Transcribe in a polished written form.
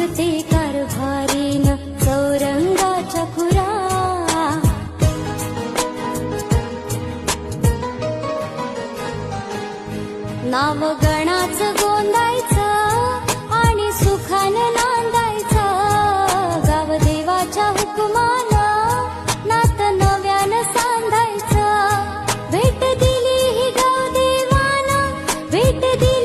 दिसते कारभारीन चौरंगाच्या खुरा. नाव गणाचं गोंदायचं आणि सुखानं नांदायचं. गाव देवाच्या हुकुमानं नातं नव्यानं सांधायचं. भेट दिली ही गाव देवानं, भेट दिली